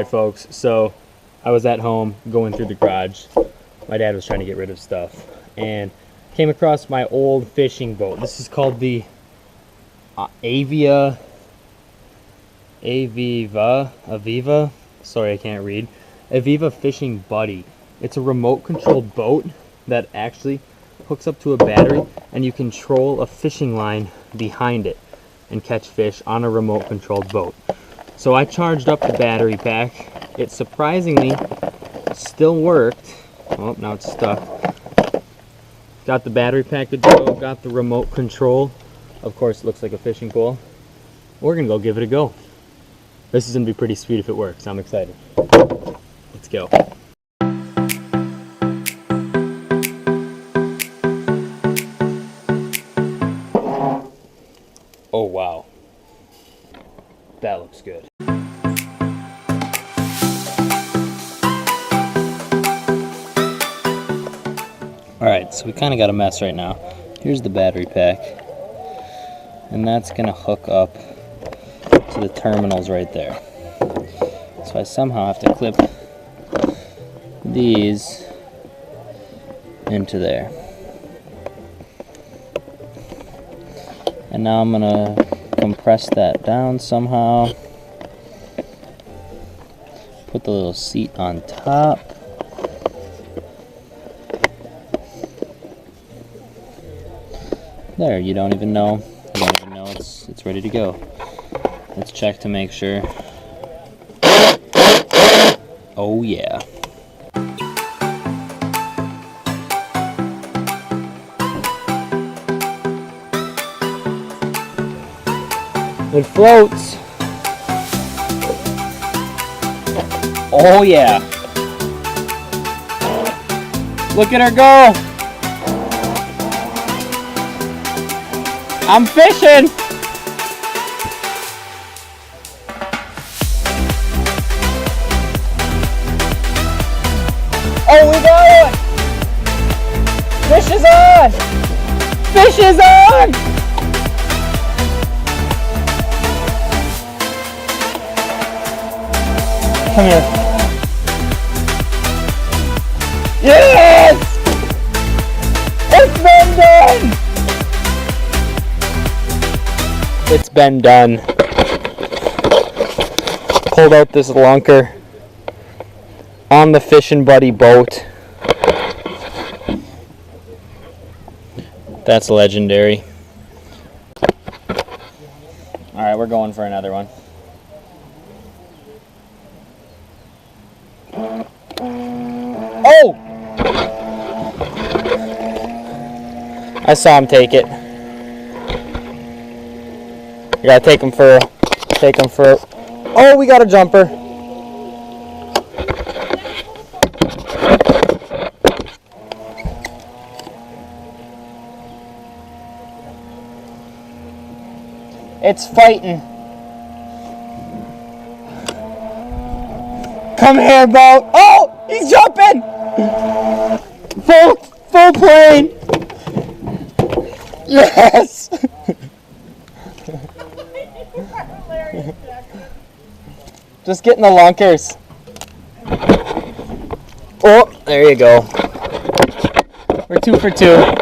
folks, so I was at home going through the garage. My dad was trying to get rid of stuff and came across my old fishing boat. This is called the Aviva, sorry I can't read, Aviva Fishing Buddy. It's a remote controlled boat that actually hooks up to a battery and you control a fishing line behind it and catch fish on a remote controlled boat. So I charged up the battery pack. It surprisingly still worked. Oh, now it's stuck. Got the battery pack to go, got the remote control. Of course, it looks like a fishing pole. We're gonna go give it a go. This is gonna be pretty sweet if it works. I'm excited. Let's go. Oh wow, that looks good. Alright, so we kind of got a mess right now. Here's the battery pack, and that's going to hook up to the terminals right there. So I somehow have to clip these into there. And now I'm going to compress that down somehow. Put the little seat on top. There, you don't even know it's ready to go. Let's check to make sure. Oh yeah. It floats. Oh yeah. Look at her go. I'm fishing. Oh, we got it. Fish is on. Fish is on. Come here. Yes! It's been done! It's been done. Pulled out this lunker on the Fishing Buddy boat. That's legendary. Alright, we're going for another one. Oh! I saw him take it. You gotta take him for. Oh, we got a jumper. It's fighting. Come here, boat. Oh, he's jumping. Full plane. Yes. Just getting the lunkers. Oh, there you go. We're 2 for 2.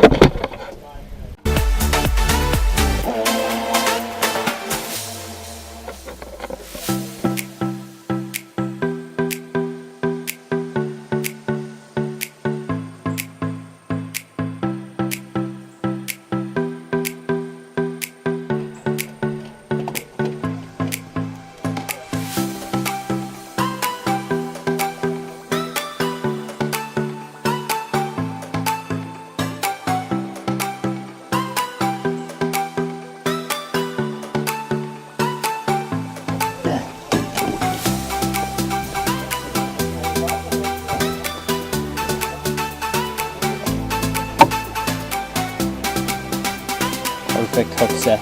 Perfect hook set.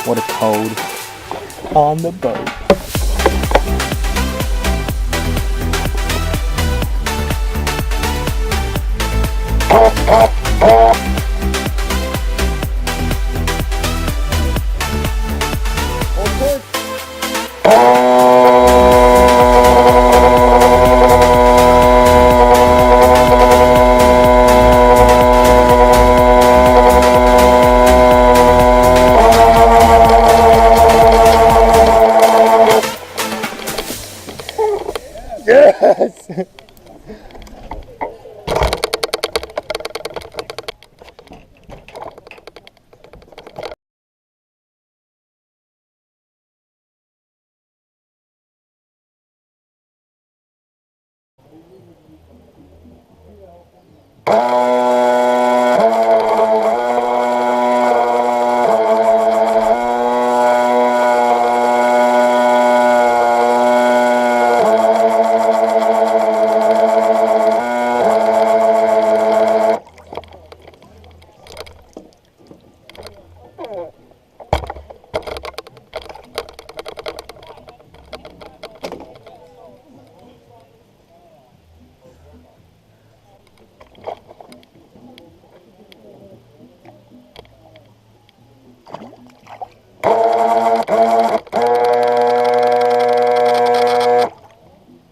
What a toad on the boat.